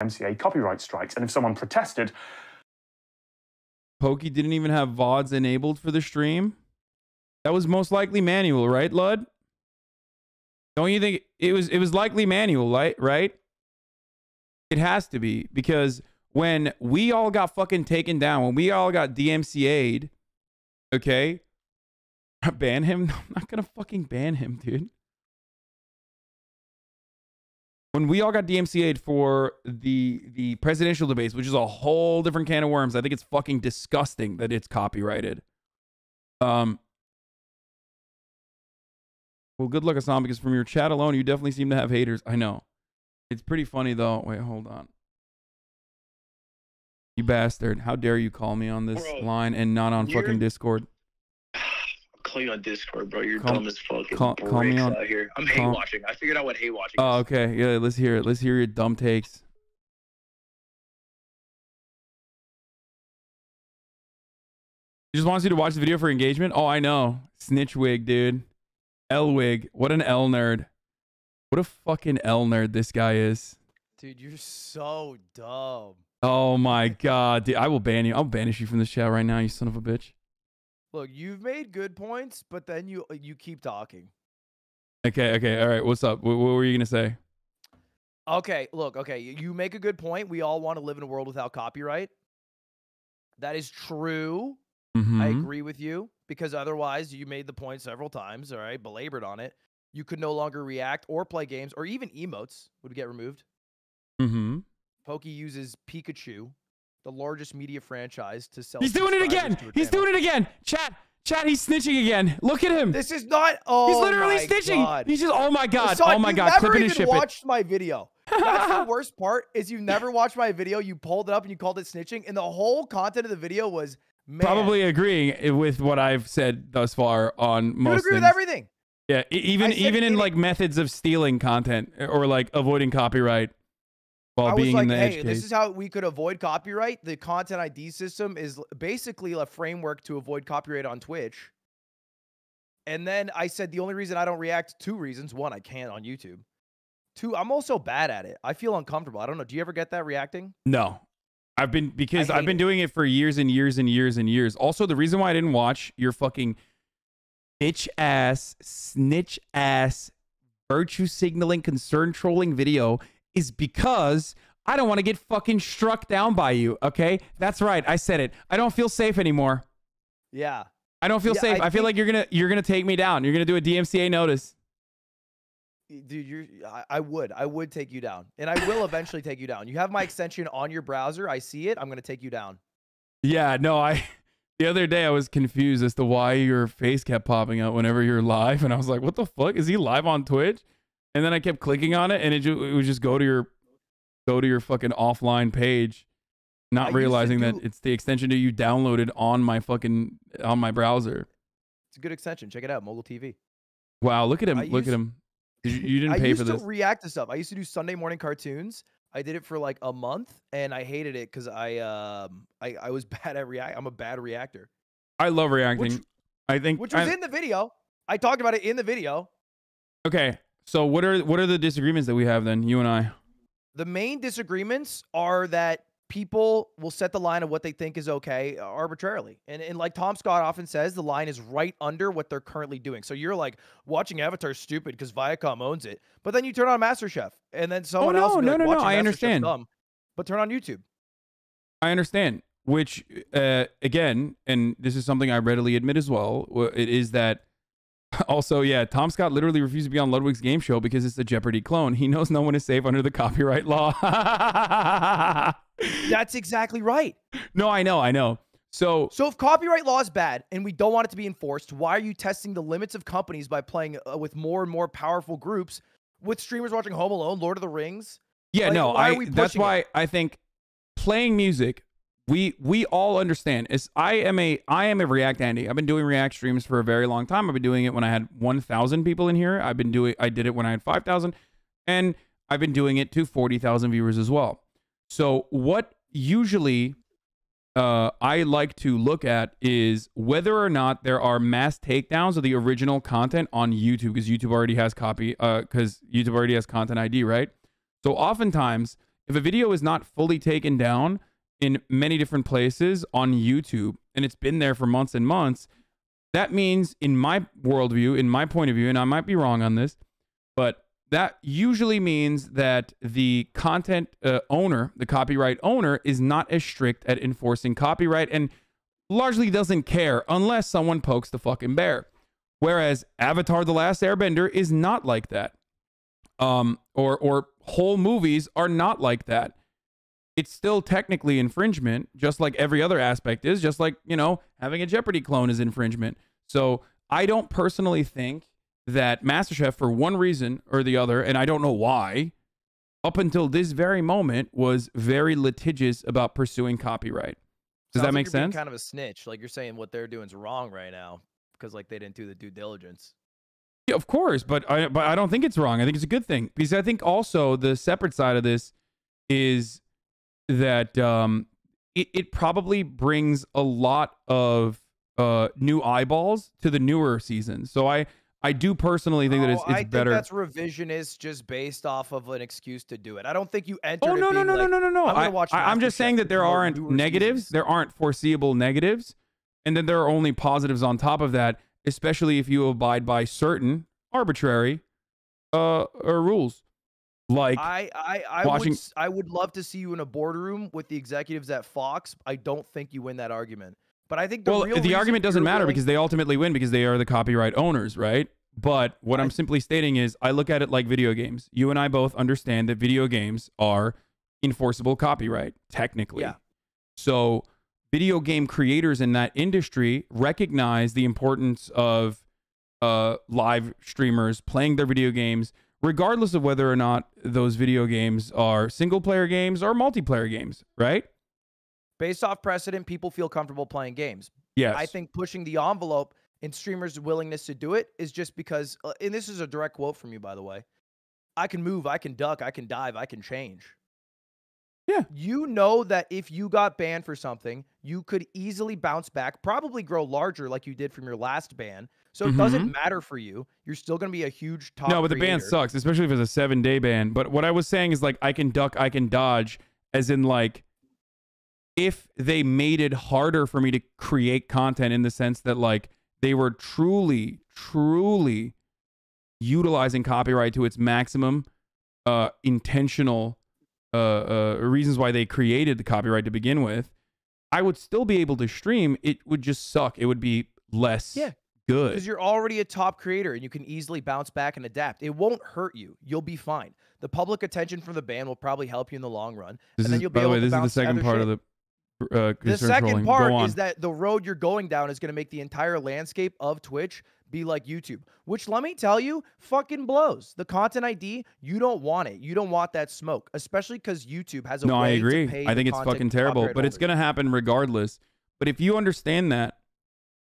MCA copyright strikes. And if someone protested... Pokey didn't even have VODs enabled for the stream? That was most likely manual, right, Lud? Don't you think it was likely manual, right? It has to be, because when we all got fucking taken down, when we all got DMCA'd, okay? Ban him? I'm not gonna fucking ban him, dude. When we all got DMCA'd for the presidential debates, which is a whole different can of worms, I think it's fucking disgusting that it's copyrighted. Well, good luck, Hassan, because from your chat alone, you definitely seem to have haters. I know. It's pretty funny, though. Wait, hold on. You bastard. How dare you call me on this line and not on fucking Discord? I'll call you on Discord, bro. You're dumb as fuck. Call me on, out here. I'm hate watching. I figured out what hate watching is. Oh, okay. Yeah, let's hear it. Let's hear your dumb takes. He just wants you to watch the video for engagement? Oh, I know. Snitch wig, dude. L wig. What an L nerd. What a fucking L nerd this guy is. Dude, you're so dumb. Oh my god, dude. I will ban you. I'll banish you from this chat right now, you son of a bitch. Look, you've made good points, but then you keep talking. Okay. All right. What's up? What were you going to say? Okay, look, you make a good point. We all want to live in a world without copyright. That is true. Mm-hmm. I agree with you, because otherwise, you made the point several times, all right, belabored on it. You could no longer react or play games, or even emotes would get removed. Mm-hmm. Pokey uses Pikachu, the largest media franchise, to sell. He's doing it again. He's doing it again. Chat, he's snitching again. Look at him. This is not. Oh, he's literally snitching. God. He's just. Oh my god. Son, oh my god. Never Clip it and even ship watched my video. That's the worst part. Is you never watched my video. You pulled it up and you called it snitching, and the whole content of the video was. Man. Probably agreeing with what I've said thus far on most things. You agree with everything. Yeah, even in like methods of stealing content or like avoiding copyright while being in the edge case. This is how we could avoid copyright. The content ID system is basically a framework to avoid copyright on Twitch. And then I said the only reason I don't react, 2 reasons. 1, I can't on YouTube. 2, I'm also bad at it. I feel uncomfortable. I don't know. Do you ever get that reacting? No. I've been doing it for years and years and years and years. Also, the reason why I didn't watch your fucking bitch ass, snitch ass, virtue signaling, concern trolling video is because I don't want to get fucking struck down by you. Okay, that's right. I said it. I don't feel safe anymore. Yeah, I don't feel safe. I feel like you're gonna take me down. You're gonna do a DMCA notice. Dude, I would take you down, and I will eventually take you down. You have my extension on your browser. I see it. I'm gonna take you down. Yeah, no, the other day I was confused as to why your face kept popping up whenever you're live, and I was like, "What the fuck? Is he live on Twitch?" And then I kept clicking on it, and it would just go to your fucking offline page, not realizing that it's the extension that you downloaded on my browser. It's a good extension. Check it out, Mogul TV. Wow, look at him! Look at him. You didn't pay for this. I used to react to stuff. I used to do Sunday morning cartoons. I did it for like a month, and I hated it because I was bad at react. I'm a bad reactor. I love reacting. Which was in the video. I talked about it in the video. Okay, so what are the disagreements that we have then, you and I? The main disagreements are that people will set the line of what they think is okay arbitrarily. And like Tom Scott often says, the line is right under what they're currently doing. So you're like, watching Avatar is stupid because Viacom owns it. But then you turn on Masterchef, and then someone else will be like, watching I Masterchef understand. dumb, but turn on YouTube. I understand. Which, again, and this is something I readily admit as well, it is that also, yeah, Tom Scott literally refused to be on Ludwig's game show because it's a Jeopardy clone. He knows no one is safe under the copyright law. That's exactly right. No, I know. So if copyright law is bad and we don't want it to be enforced, why are you testing the limits of companies by playing with more and more powerful groups with streamers watching Home Alone, Lord of the Rings? Yeah, like, that's why I think playing music, we all understand. I am a React Andy. I've been doing React streams for a very long time. I've been doing it when I had 1,000 people in here. I did it when I had 5,000, and I've been doing it to 40,000 viewers as well. So what usually I like to look at is whether or not there are mass takedowns of the original content on YouTube, because YouTube already has content ID, right? So oftentimes, If a video is not fully taken down in many different places on YouTube, and it's been there for months and months, that means, in my worldview, in my point of view, and I might be wrong on this, but that usually means that the content owner, the copyright owner, is not as strict at enforcing copyright and largely doesn't care unless someone pokes the fucking bear. Whereas Avatar: The Last Airbender is not like that. Or whole movies are not like that. It's still technically infringement, just like every other aspect is, just like, you know, having a Jeopardy clone is infringement. So I don't personally think that Masterchef, for one reason or the other, and I don't know why, up until this very moment, was very litigious about pursuing copyright. Does that make sense? Kind of a snitch. Like, you're saying what they're doing is wrong right now because, like, they didn't do the due diligence. Yeah, of course, but I don't think it's wrong. I think it's a good thing, because I think also the separate side of this is that it probably brings a lot of new eyeballs to the newer seasons. So I do personally think that it's better. I think that's revisionist, just based off of an excuse to do it. I don't think you entered. Oh no. I'm just saying that there aren't negatives. Seasons. There aren't foreseeable negatives, and then there are only positives on top of that, especially if you abide by certain arbitrary rules. Like I would love to see you in a boardroom with the executives at Fox. I don't think you win that argument. But I think the argument doesn't matter because they ultimately win because they are the copyright owners, right? But what I'm simply stating is I look at it like video games. You and I both understand that video games are enforceable copyright, technically. Yeah. So video game creators in that industry recognize the importance of live streamers playing their video games, regardless of whether or not those video games are single-player games or multiplayer games, right? Based off precedent, people feel comfortable playing games. Yes. I think pushing the envelope in streamers' willingness to do it is just because, and this is a direct quote from you, by the way, I can move, I can duck, I can dive, I can change. Yeah. You know that if you got banned for something, you could easily bounce back, probably grow larger like you did from your last ban. So it doesn't matter for you. You're still going to be a huge top No, but creator. the ban sucks, especially if it's a 7-day ban. But what I was saying is, like, I can duck, I can dodge, as in, like, if they made it harder for me to create content in the sense that, like, they were truly utilizing copyright to its maximum intentional reasons why they created the copyright to begin with, I would still be able to stream. It would just suck. It would be less good. Because you're already a top creator and you can easily bounce back and adapt. It won't hurt you. You'll be fine. The public attention from the ban will probably help you in the long run. This and then is, you'll be by the able way, to this is the bounce second part of the The second part Go on. is that the road you're going down is going to make the entire landscape of Twitch be like YouTube, which, let me tell you, fucking blows. The content ID, you don't want it. You don't want that smoke, especially because YouTube has a way I agree. to pay I think the it's content fucking terrible, copyright but it's holders. going to happen regardless. But if you understand that,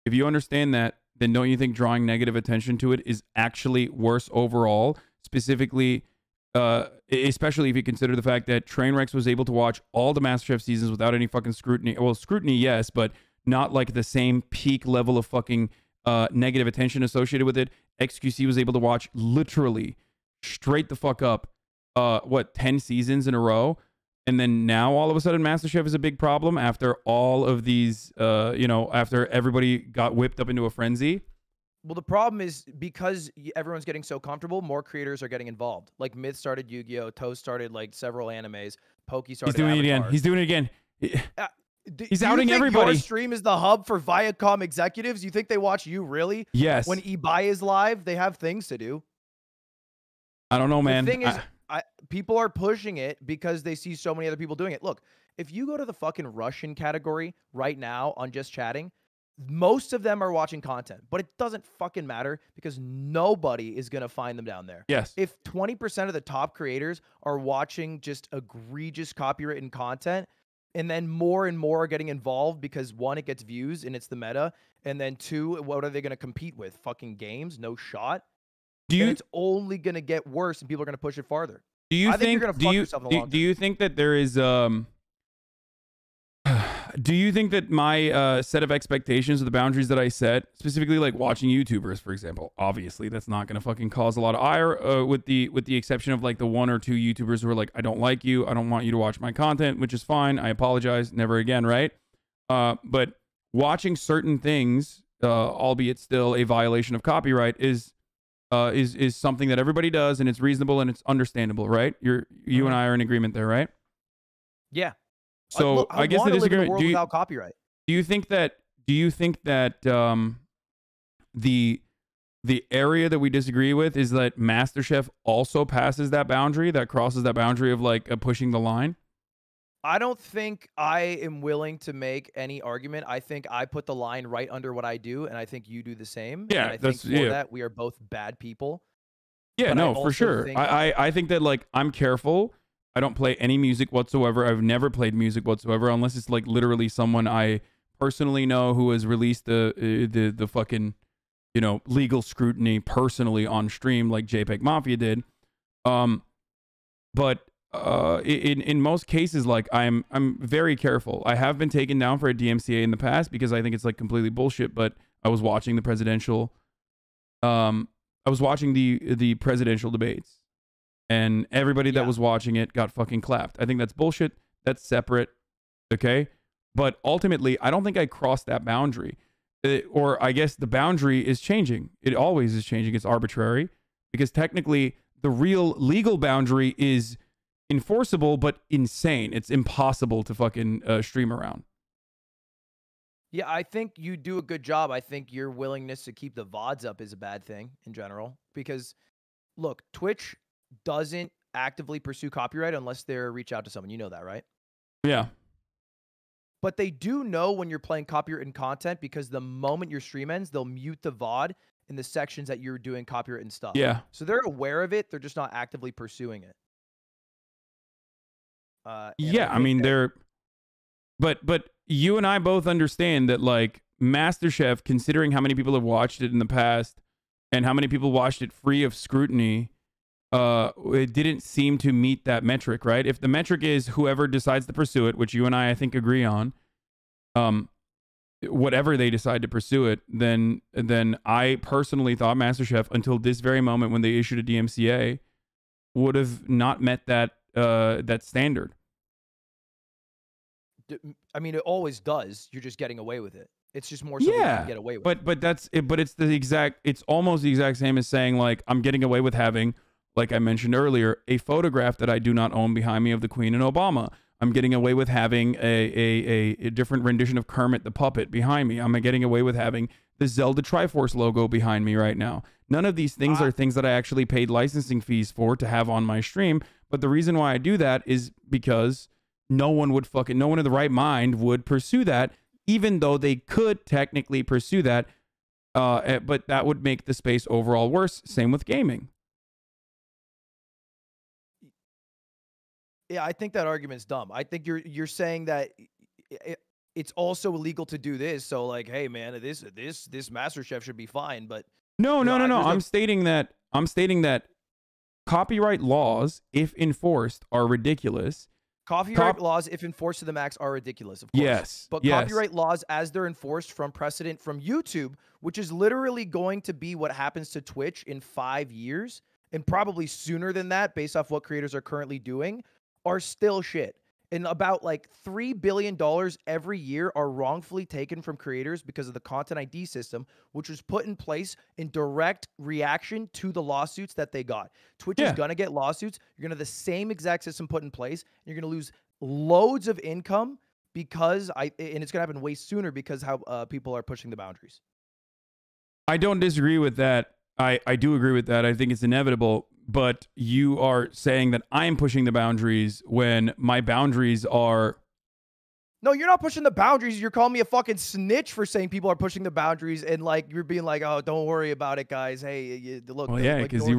then don't you think drawing negative attention to it is actually worse overall? Specifically, especially if you consider the fact that Trainwrecks was able to watch all the MasterChef seasons without any fucking scrutiny. Well, scrutiny, yes, but not like the same peak level of fucking negative attention associated with it. XQC was able to watch literally straight the fuck up, 10 seasons in a row. And then now all of a sudden MasterChef is a big problem after all of these, after everybody got whipped up into a frenzy. Well, the problem is because everyone's getting so comfortable, more creators are getting involved. Like Myth started Yu-Gi-Oh! Toast started like several animes. Poki started Avatar. He's doing it again. He's outing you think everybody. Your stream is the hub for Viacom executives? You think they watch you really? Yes. When Ibai is live, they have things to do. I don't know, man. The thing is, people are pushing it because they see so many other people doing it. Look, if you go to the fucking Russian category right now on Just Chatting, most of them are watching content, but it doesn't fucking matter because nobody is going to find them down there. Yes. If 20% of the top creators are watching just egregious copywritten content, and then more and more are getting involved because one, it gets views and it's the meta, and then two, what are they going to compete with? Fucking games? No shot. And it's only going to get worse and people are going to push it farther. Do you I think you're going to fuck yourself in the long term. Do you think that there is Do you think that my set of expectations or the boundaries that I set, specifically like watching YouTubers, for example, obviously that's not going to fucking cause a lot of ire, with the exception of like the 1 or 2 YouTubers who are like, I don't like you, I don't want you to watch my content, which is fine. I apologize, never again, right? But watching certain things, albeit still a violation of copyright, is something that everybody does, and it's reasonable and it's understandable, right? You and I are in agreement there, right? Yeah. So I guess the disagreement. Without copyright. Do you think that the area that we disagree with is that Masterchef also passes that boundary, that crosses that boundary of like pushing the line? I don't think I am willing to make any argument. I think I put the line right under what I do, and I think you do the same. Yeah, and I think for that we are both bad people. Yeah, no, for sure. I think that like I'm careful. I don't play any music whatsoever. I've never played music whatsoever unless it's like literally someone I personally know who has released the fucking, you know, legal scrutiny personally on stream like JPEG Mafia did. But in most cases, like I'm very careful. I have been taken down for a DMCA in the past because I think it's like completely bullshit. But I was watching the presidential, I was watching the presidential debates, and everybody that was watching it got fucking clapped. I think that's bullshit. That's separate, okay? But ultimately, I don't think I crossed that boundary. Or I guess the boundary is changing. It always is changing. It's arbitrary because technically the real legal boundary is enforceable but insane. It's impossible to fucking stream around. Yeah, I think you do a good job. I think your willingness to keep the VODs up is a bad thing in general because, look, Twitch doesn't actively pursue copyright unless they reach out to someone. You know that, right? Yeah. But they do know when you're playing copywritten content because the moment your stream ends, they'll mute the VOD in the sections that you're doing copywritten stuff. Yeah. So they're aware of it. They're just not actively pursuing it. Yeah, I mean, but you and I both understand that like Masterchef, considering how many people have watched it in the past and how many people watched it free of scrutiny, it didn't seem to meet that metric, right? If the metric is whoever decides to pursue it, which you and I think agree on, whatever they decide to pursue it, then I personally thought Masterchef until this very moment when they issued a DMCA would have not met that that standard. I mean, it always does. You're just getting away with it. It's just more so you can get away with it. But that's it. But it's almost the exact same as saying like I'm getting away with having, like I mentioned earlier, a photograph that I do not own behind me of the Queen and Obama. I'm getting away with having a different rendition of Kermit the Puppet behind me. I'm getting away with having the Zelda Triforce logo behind me right now. None of these things are things that I actually paid licensing fees for to have on my stream. But the reason why I do that is because no one in the right mind would pursue that, even though they could technically pursue that. But that would make the space overall worse. Same with gaming. Yeah, I think that argument's dumb. I think you're saying that it's also illegal to do this. So like, hey man, this MasterChef should be fine. But no. I'm stating that copyright laws, if enforced, are ridiculous. Copyright laws, if enforced to the max, are ridiculous, of course. Yes. But copyright laws, as they're enforced from precedent from YouTube, which is literally going to be what happens to Twitch in 5 years, and probably sooner than that, based off what creators are currently doing, are still shit. And about like $3 billion every year are wrongfully taken from creators because of the Content ID system, which was put in place in direct reaction to the lawsuits that they got. Twitch is going to get lawsuits. You're going to have the same exact system put in place. And you're going to lose loads of income because and it's going to happen way sooner because how people are pushing the boundaries. I don't disagree with that. I do agree with that. I think it's inevitable. But you are saying that I'm pushing the boundaries when my boundaries are... No, you're not pushing the boundaries. You're calling me a fucking snitch for saying people are pushing the boundaries, and like you're being like, "Oh, don't worry about it, guys. Hey, look." Well, yeah, because you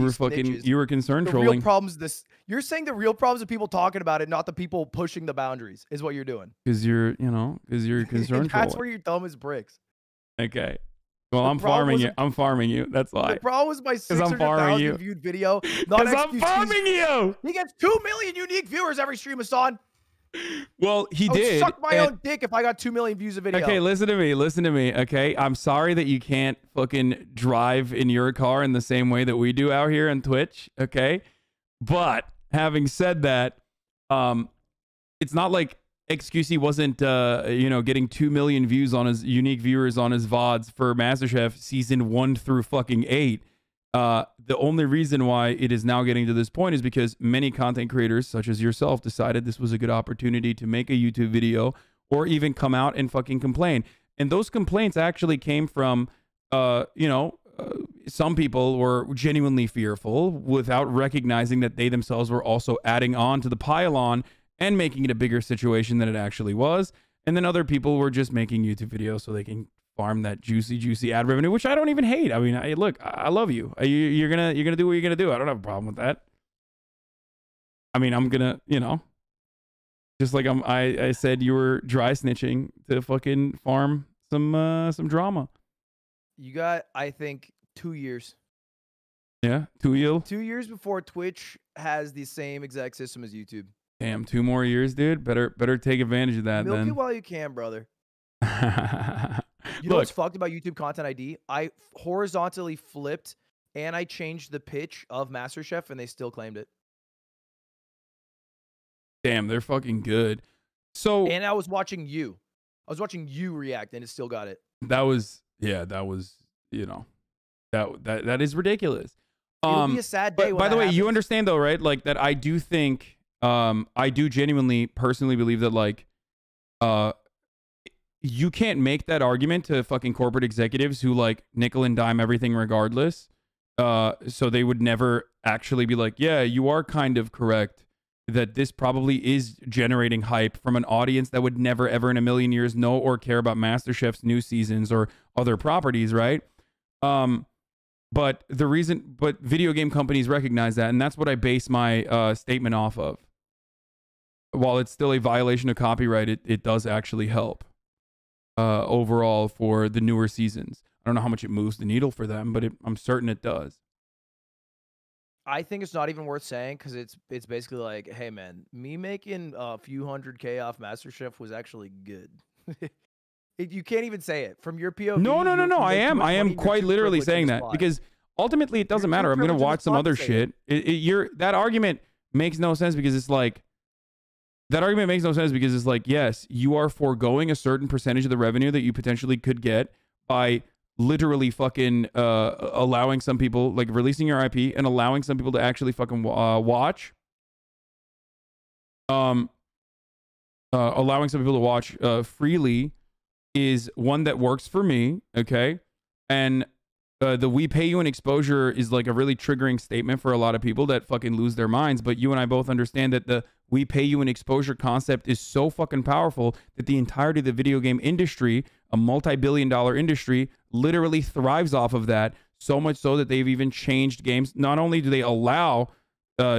were concerned trolling. The real problems you're saying the real problems of people talking about it, not the people pushing the boundaries, is what you're doing. Because you're concerned. That's where you're dumb as bricks. Okay. Well, I'm farming you. I'm farming you. That's why. The problem was my 600,000 viewed video. Because I'm farming you. He gets 2 million unique viewers every stream, Hassan. Well, he I would did. suck my own dick if I got 2 million views a video. Okay, listen to me. Okay, I'm sorry that you can't fucking drive in your car in the same way that we do out here on Twitch. Okay, but having said that, it's not like XQC wasn't, getting 2 million views on his unique viewers on his VODs for MasterChef season 1 through fucking 8. The only reason why it is now getting to this point is because many content creators, such as yourself, decided this was a good opportunity to make a YouTube video or even come out and fucking complain. And those complaints actually came from, some people were genuinely fearful without recognizing that they themselves were also adding on to the pile-on and making it a bigger situation than it actually was. And then other people were just making YouTube videos so they can farm that juicy ad revenue, which I don't even hate. I mean, look, I love you. You're gonna do what you're gonna do. I don't have a problem with that. I mean, I'm gonna, just like I said you were dry snitching to fucking farm some drama. You got, I think, 2 years. Yeah, 2 years. 2 years before Twitch has the same exact system as YouTube. Damn, 2 more years, dude. Better take advantage of that. Milk then. it while you can, brother. You know what's fucked about YouTube Content ID? I horizontally flipped and I changed the pitch of MasterChef and they still claimed it. Damn, they're fucking good. So and I was watching you. React and it still got it. That was that is ridiculous. It'll be a sad day. By the way, you understand though, right? Like that I do think I do genuinely personally believe that like you can't make that argument to fucking corporate executives who like nickel and dime everything regardless. So they would never actually be like, yeah, you are kind of correct that this probably is generating hype from an audience that would never ever in a million years know or care about MasterChef's new seasons or other properties, right? But video game companies recognize that, and that's what I base my statement off of. While it's still a violation of copyright, it does actually help overall for the newer seasons. I don't know how much it moves the needle for them, but I'm certain it does. I think it's not even worth saying because it's basically like, hey man, me making a few $100K off MasterChef was actually good. You can't even say it from your POV. No. I am quite literally saying that because ultimately it doesn't matter. I'm gonna watch some other shit. That argument makes no sense because it's like. That argument makes no sense because it's like, yes, you are foregoing a certain percentage of the revenue that you potentially could get by literally fucking allowing some people, like releasing your IP and allowing some people to actually fucking watch. Allowing some people to watch freely is one that works for me, okay? And the we pay you an exposure is like a really triggering statement for a lot of people that fucking lose their minds. But you and I both understand that the we pay you an exposure concept is so fucking powerful that the entirety of the video game industry, a multi-billion-dollar industry, literally thrives off of that. So much so that they've even changed games. Not only do they allow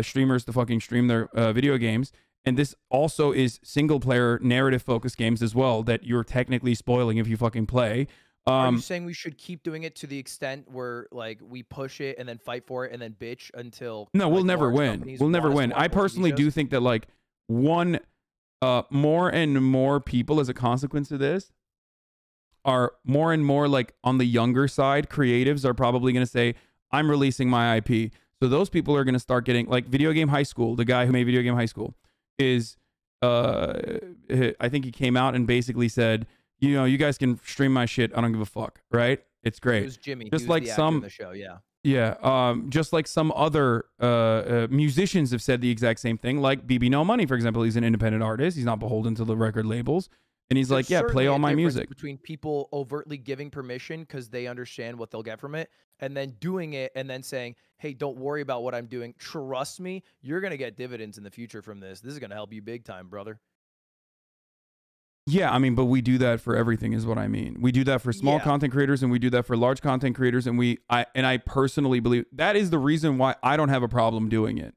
streamers to fucking stream their video games, and this also is single-player narrative-focused games as well that you're technically spoiling if you fucking play. Are you saying we should keep doing it to the extent where like we push it and then fight for it and then bitch until no, we'll never win. We'll never win. I personally do think that like more and more people as a consequence of this are more and more like on the younger side. Creatives are probably going to say, I'm releasing my IP. So those people are going to start getting like Video Game High School. The guy who made Video Game High School is, I think he came out and basically said, you guys can stream my shit. I don't give a fuck, right? It's great. It was Jimmy. Just he was like the some actor in the show, yeah. Yeah, just like some other musicians have said the exact same thing. Like BB No Money, for example, he's an independent artist. He's not beholden to the record labels, and he's like, yeah, play all my music. Between people overtly giving permission because they understand what they'll get from it, and then doing it, and then saying, hey, don't worry about what I'm doing. Trust me, you're gonna get dividends in the future from this. This is gonna help you big time, brother. Yeah, I mean, but we do that for everything is what I mean. We do that for small content creators and we do that for large content creators. And I personally believe that is the reason why I don't have a problem doing it.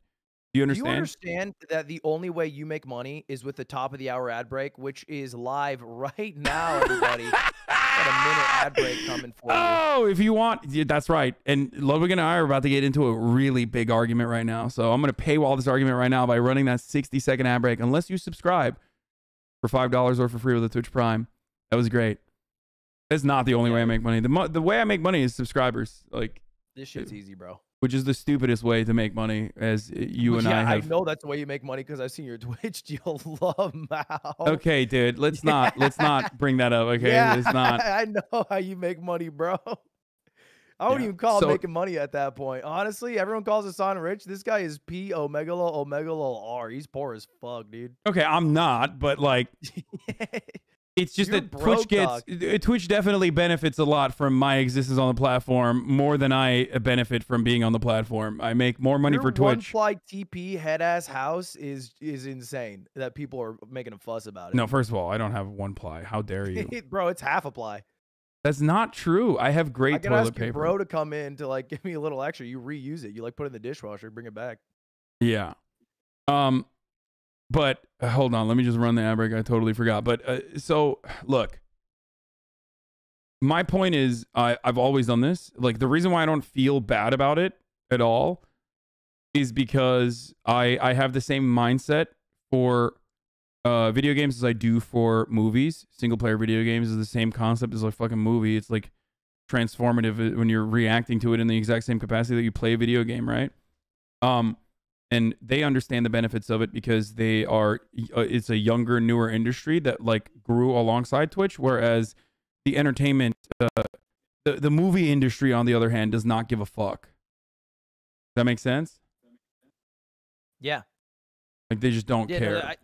Do you understand? Do you understand that the only way you make money is with the top of the hour ad break, which is live right now, everybody? Got a minute ad break coming for you. Oh, if you want. Yeah, that's right. And Ludwig and I are about to get into a really big argument right now. So I'm going to paywall this argument right now by running that 60-second ad break. Unless you subscribe, for $5 or for free with a Twitch Prime. That was great. That's not the only way I make money. The way I make money is subscribers. Like, this shit's easy, bro. Which is the stupidest way to make money, as you and I have. I know that's the way you make money because I've seen your Twitch deal. Love Mao. Okay, dude. Let's not bring that up. Okay, yeah, it's not. I know how you make money, bro. I wouldn't even call it making money at that point. Honestly, everyone calls Hassan rich. This guy is P Omega R. He's poor as fuck, dude. Okay, I'm not, but like, it's just that Twitch definitely benefits a lot from my existence on the platform more than I benefit from being on the platform. I make more money for Twitch. One-ply TP head ass house is insane. That people are making a fuss about it. No, first of all, I don't have one ply. How dare you, bro? It's half a ply. That's not true. I have great toilet paper. Your bro to come in to like give me a little extra. You reuse it. You like put it in the dishwasher, bring it back. Yeah. But hold on, let me just run the ad break. I totally forgot. But so look, my point is, I've always done this. Like, the reason why I don't feel bad about it at all is because I have the same mindset for video games as I do for movies. Single player video games is the same concept as a fucking movie. It's like transformative when you're reacting to it in the exact same capacity that you play a video game, right? And they understand the benefits of it because they are, it's a younger, newer industry that like grew alongside Twitch, whereas the entertainment, the movie industry, on the other hand, does not give a fuck. Does that make sense? Yeah. Like, they just don't care.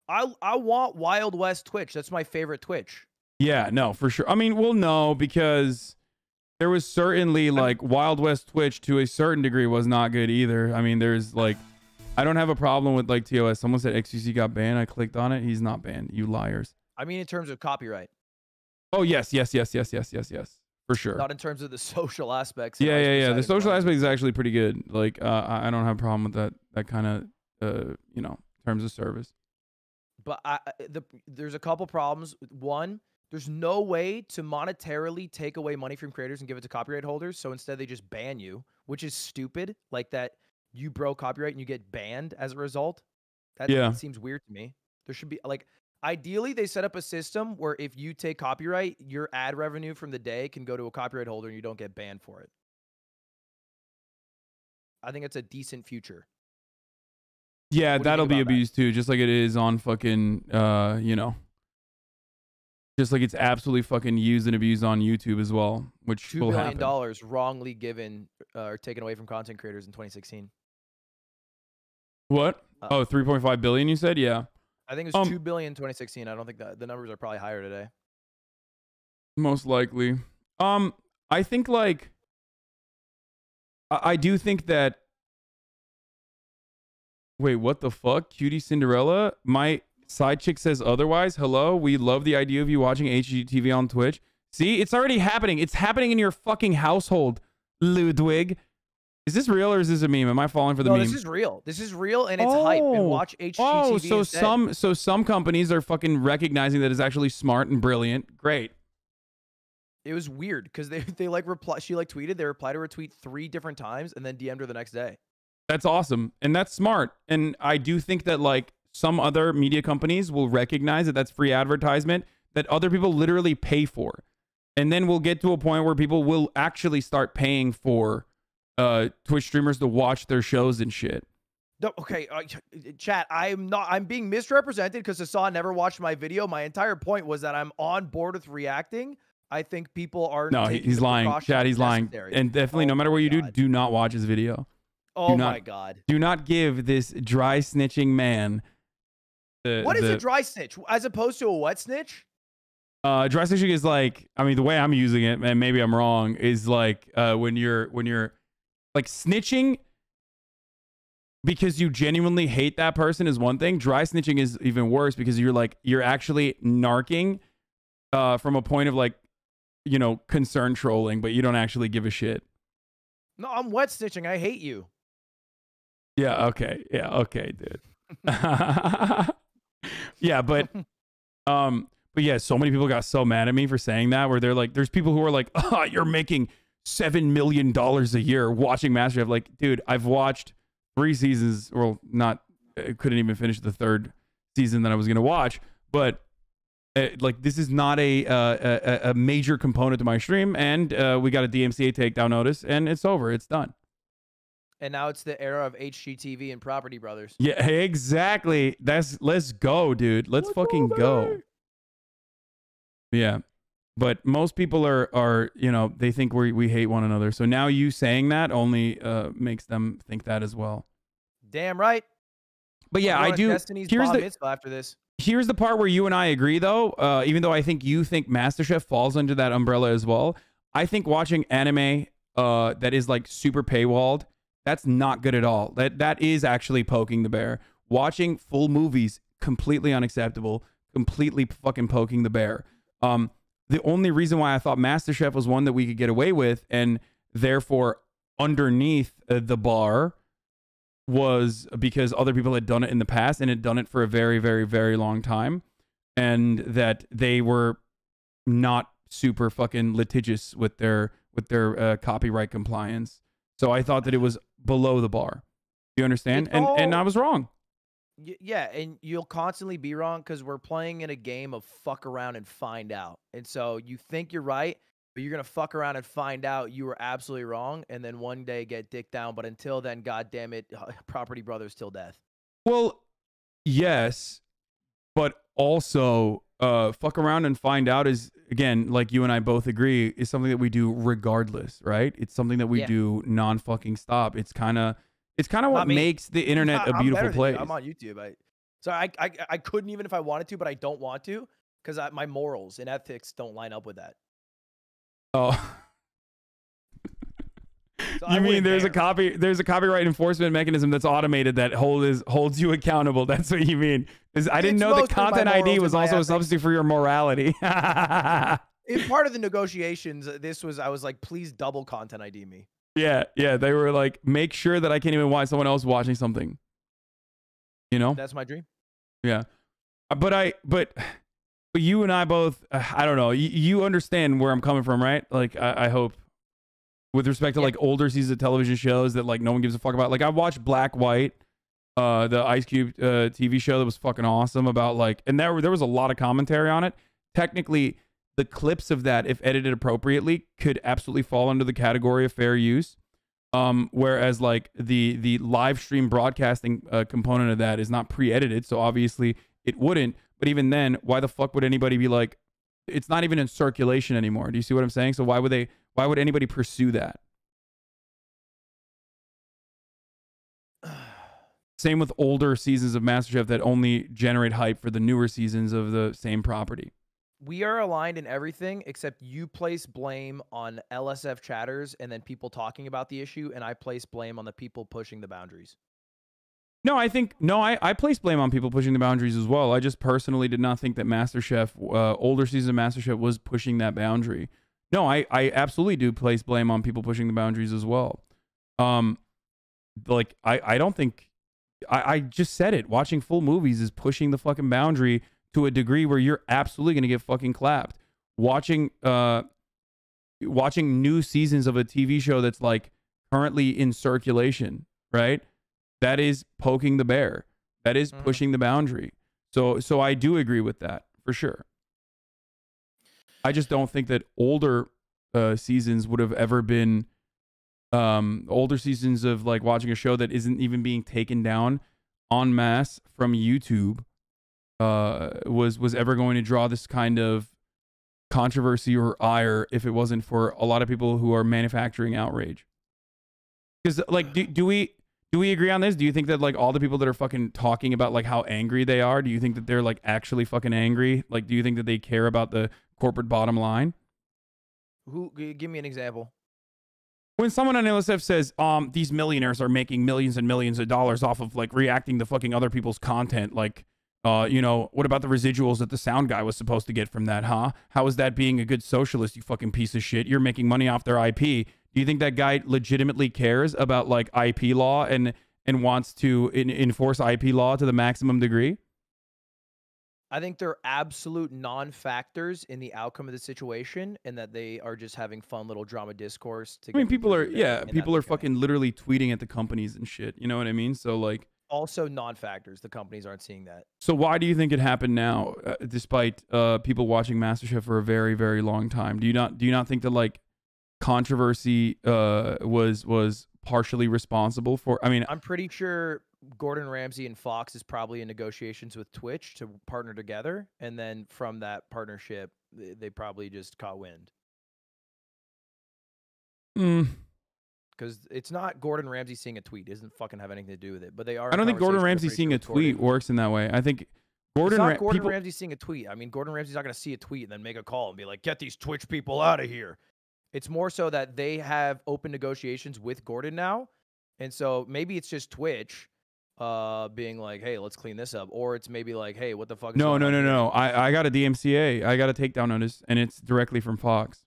I want Wild West Twitch. That's my favorite Twitch. Yeah, no, for sure. I mean, well, no, because there was certainly like Wild West Twitch to a certain degree was not good either. I mean, there's like, I don't have a problem with like TOS. Someone said XQC got banned. I clicked on it. He's not banned. You liars. I mean, in terms of copyright. Oh, yes. For sure. Not in terms of the social aspects. Yeah. The social aspect is actually pretty good. Like, I don't have a problem with that kind of, terms of service. But there's a couple problems. One, there's no way to monetarily take away money from creators and give it to copyright holders. So instead, they just ban you, which is stupid. Like that you broke copyright and you get banned as a result. That seems weird to me. There should be like, ideally, they set up a system where if you take copyright, your ad revenue from the day can go to a copyright holder and you don't get banned for it. I think it's a decent future. Yeah, that'll be abused too, just like it is on fucking, just like it's absolutely fucking used and abused on YouTube as well, which will happen. $2 billion wrongly given or taken away from content creators in 2016. What? 3.5 billion you said? Yeah. I think it was 2 billion in 2016. I don't think that the numbers are probably higher today. Most likely. I think like, I do think that. Wait, what the fuck? Cutie Cinderella? My side chick says otherwise. Hello? We love the idea of you watching HGTV on Twitch. See? It's already happening. It's happening in your fucking household, Ludwig. Is this real or is this a meme? Am I falling for the meme? No, this is real. This is real and it's hype. And watch HGTV so some companies are fucking recognizing that it's actually smart and brilliant. Great. It was weird because they like reply. She like tweeted. They replied to her tweet 3 different times and then DM'd her the next day. That's awesome. And that's smart. And I do think that like some other media companies will recognize that that's free advertisement that other people literally pay for. And then we'll get to a point where people will actually start paying for Twitch streamers to watch their shows and shit. No, okay, chat, I'm being misrepresented because Hassan never watched my video. My entire point was that I'm on board with reacting. I think people are... No, he's lying. Chat, he's lying. And definitely, no matter what you do not watch his video. Oh my God. Do not give this dry snitching man what is a dry snitch as opposed to a wet snitch? Dry snitching is like, I mean, the way I'm using it, and maybe I'm wrong, is like when you're like snitching because you genuinely hate that person is one thing. Dry snitching is even worse because you're actually narking from a point of like, concern trolling, but you don't actually give a shit. No, I'm wet snitching. I hate you. Yeah, okay. Yeah, okay, dude. Yeah, but yeah, so many people got so mad at me for saying that, where they're like, there's people who are like, oh, you're making $7 million a year watching Masterchef. Like, dude, I've watched 3 seasons, well, I couldn't even finish the 3rd season that I was going to watch, but like this is not a major component to my stream, and we got a DMCA takedown notice, and it's over. It's done. And now it's the era of HGTV and Property Brothers. Yeah, exactly. Let's go, dude. Let's fucking go. Yeah. But most people are you know, they think we hate one another. So now you saying that only makes them think that as well. Damn right. But yeah, I do. Destiny's bar mitzvah after this. Here's the part where you and I agree, though. Even though I think you think MasterChef falls under that umbrella as well, I think watching anime that is like super paywalled, that's not good at all. That is actually poking the bear. Watching full movies, completely unacceptable. Completely fucking poking the bear. The only reason why I thought MasterChef was one that we could get away with, and therefore underneath the bar, was because other people had done it in the past and had done it for a very, very, very long time, and that they were not super fucking litigious with their copyright compliance. So I thought that it was below the bar. You understand? And I was wrong. Yeah, and you'll constantly be wrong because we're playing in a game of fuck around and find out. And so you think you're right, but you're going to fuck around and find out you were absolutely wrong, and then one day get dicked down. But until then, God damn it, Property Brothers till death. Well, yes, but also fuck around and find out is, again, like you and I both agree, is something that we do regardless, right? It's something that we do non-fucking stop. It's kind of what makes the internet a beautiful place. I'm on YouTube. I couldn't even if I wanted to, but I don't want to because my morals and ethics don't line up with that. Oh. So you mean there's a copyright enforcement mechanism that's automated that holds you accountable? That's what you mean? I didn't know that Content ID was also a substitute for your morality. In part of the negotiations, I was like, please double Content ID me. Yeah, they were like, make sure that I can't even watch someone else watching something. You know? That's my dream. Yeah. But you and I both, I don't know, you understand where I'm coming from, right? Like, I hope, with respect to like older seasons of television shows that like no one gives a fuck about. Like I watched Black White, the Ice Cube TV show that was fucking awesome about like, and there was a lot of commentary on it. Technically, the clips of that, if edited appropriately, could absolutely fall under the category of fair use. Whereas like the live stream broadcasting component of that is not pre-edited, so obviously it wouldn't. But even then, why the fuck would anybody be like, it's not even in circulation anymore? Do you see what I'm saying? So why would anybody pursue that? Same with older seasons of MasterChef that only generate hype for the newer seasons of the same property. We are aligned in everything except you place blame on LSF chatters and then people talking about the issue, and I place blame on the people pushing the boundaries. No, I place blame on people pushing the boundaries as well. I just personally did not think that MasterChef, older season of MasterChef, was pushing that boundary. No, I absolutely do place blame on people pushing the boundaries as well. Like I don't think I just said it. Watching full movies is pushing the fucking boundary to a degree where you're absolutely gonna get fucking clapped. Watching new seasons of a TV show that's like currently in circulation, right? That is poking the bear. That is pushing the boundary. So I do agree with that for sure. I just don't think that older seasons would have ever been older seasons of like watching a show that isn't even being taken down en masse from YouTube was ever going to draw this kind of controversy or ire if it wasn't for a lot of people who are manufacturing outrage. Because like, do we agree on this? Do you think that like all the people that are fucking talking about like how angry they are, do you think that they're like actually fucking angry? Like, do you think that they care about the corporate bottom line? Give me an example. When someone on LSF says, these millionaires are making millions and millions of dollars off of like reacting to fucking other people's content, like, you know, what about the residuals that the sound guy was supposed to get from that, huh? How is that being a good socialist, you fucking piece of shit? You're making money off their IP. Do you think that guy legitimately cares about like IP law and wants to enforce IP law to the maximum degree? I think they're absolute non-factors in the outcome of the situation, and that they are just having fun little drama discourse. I mean, people are fucking literally tweeting at the companies and shit. You know what I mean? So like, also non-factors. The companies aren't seeing that. So why do you think it happened now, despite people watching MasterChef for a very, very long time? Do you not think that like controversy was partially responsible for? I mean, I'm pretty sure Gordon Ramsay and Fox is probably in negotiations with Twitch to partner together, and then from that partnership, they probably just caught wind. Because it's not Gordon Ramsay seeing a tweet. It doesn't fucking have anything to do with it. But they are. I don't think Gordon Ramsay seeing a tweet works in that way. I think Gordon Ramsay seeing a tweet. I mean, Gordon Ramsay's not going to see a tweet and then make a call and be like, "Get these Twitch people out of here." It's more so that they have open negotiations with Gordon now, and so maybe it's just Twitch being like, "Hey, let's clean this up," or it's maybe like, "Hey, what the fuck?" No. I got a DMCA. I got a takedown notice, and it's directly from Fox.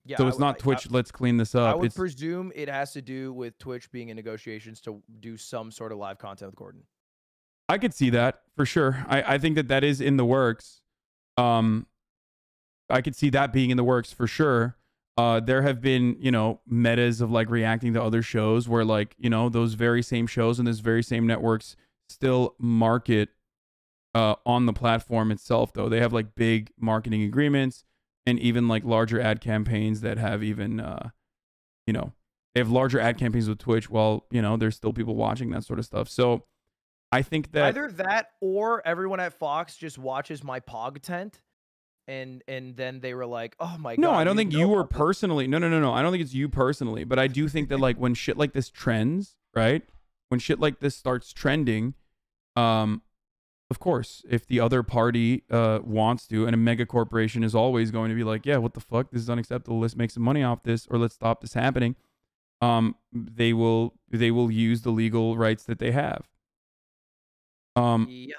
Yeah, so it's not Twitch. Let's clean this up. I would presume it has to do with Twitch being in negotiations to do some sort of live content with Gordon. I could see that for sure. I think that is in the works. I could see that being in the works for sure. There have been, metas of like reacting to other shows where like, those very same shows and those very same networks still market on the platform itself, though. They have like big marketing agreements and even like larger ad campaigns that have even, they have larger ad campaigns with Twitch while, there's still people watching that sort of stuff. So I think that either that or everyone at Fox just watches my Pog tent. And then they were like, "Oh my god." No, I don't think you were personally. No. I don't think it's you personally, but I do think that like when shit like this trends, right? When shit like this starts trending, of course, if the other party wants to, and a mega corporation is always going to be like, "Yeah, what the fuck? This is unacceptable. Let's make some money off this, or let's stop this happening." They will use the legal rights that they have. Yeah.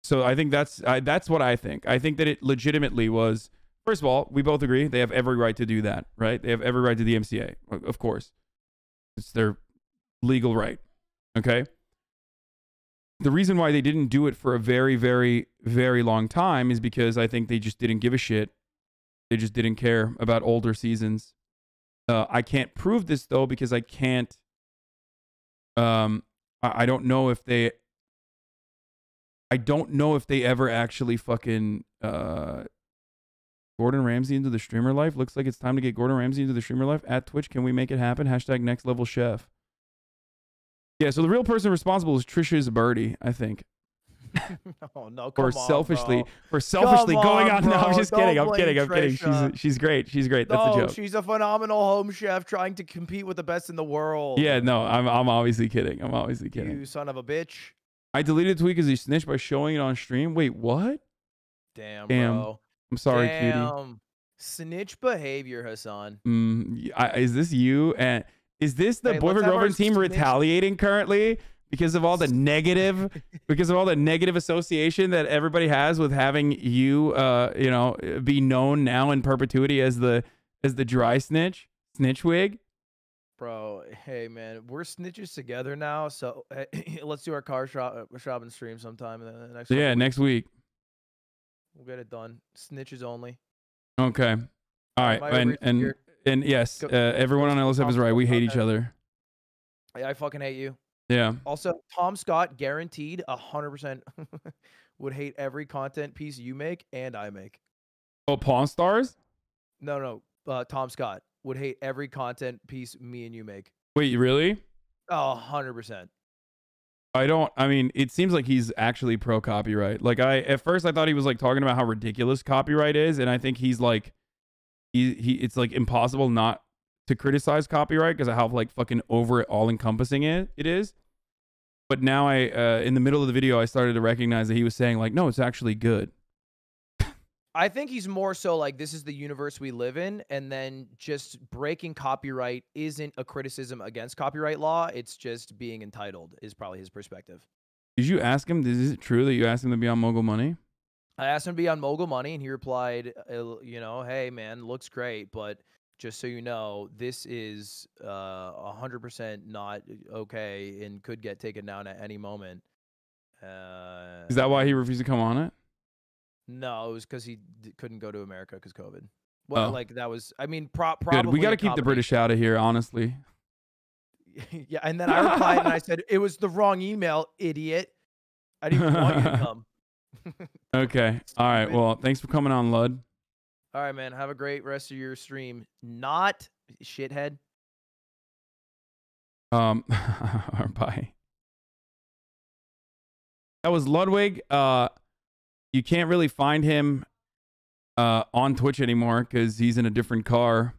So I think that's what I think. I think that it legitimately was, first of all, we both agree they have every right to do that, right? They have every right to the MCA, of course. It's their legal right, okay? The reason why they didn't do it for a very, very, very long time is because I think they just didn't give a shit. They just didn't care about older seasons. I can't prove this, though, because I can't... I don't know if they... I don't know if they ever actually fucking Gordon Ramsay into the streamer life. Looks like it's time to get Gordon Ramsay into the streamer life at Twitch. Can we make it happen? Hashtag next level chef. Yeah, so the real person responsible is Trisha Birdie, I think. No, for selfishly going on. No, I'm just kidding. I'm kidding. She's great. She's great. That's a joke. She's a phenomenal home chef trying to compete with the best in the world. Yeah, no, I'm obviously kidding. You son of a bitch. I deleted the tweet because he snitched by showing it on stream. Wait, what? Damn, bro. I'm sorry, cutie. Snitch behavior, Hassan. Is this you? And is this the boyfriend girlfriend team retaliating currently because of all the negative, association that everybody has with having you, be known now in perpetuity as the dry snitch wig? Bro, hey man, we're snitches together now, so let's do our car shopping stream sometime in the next. Yeah, next week. We'll get it done. Snitches only. Okay. All right, and yes, everyone on LSF is right. We hate each other. Yeah, I fucking hate you. Yeah. Also, Tom Scott guaranteed 100% would hate every content piece you make and I make. Oh, Pawn Stars? No. Tom Scott would hate every content piece me and you make. Wait, really? Oh, 100%. I mean, it seems like he's actually pro copyright. Like at first I thought he was like talking about how ridiculous copyright is, and I think he's like it's like impossible not to criticize copyright because of how like fucking over it all encompassing it is. But now in the middle of the video I started to recognize that he was saying like, no, it's actually good. I think he's more so like, this is the universe we live in, and then just breaking copyright isn't a criticism against copyright law. It's just being entitled is probably his perspective. Did you ask him, is it true that you asked him to be on Mogul Money? I asked him to be on Mogul Money, and he replied, hey, man, looks great, but just so you know, this is 100% not okay and could get taken down at any moment. Is that why he refused to come on it? No, it was because he couldn't go to America because COVID. Well, like that was, I mean, probably. Good. We got to keep the British out of here, honestly. Yeah, and then I replied and I said, it was the wrong email, idiot. I didn't even want you to come. Okay. All right. Well, thanks for coming on, Lud. All right, man. Have a great rest of your stream. Not shithead. Bye. That was Ludwig. You can't really find him on Twitch anymore because he's in a different car.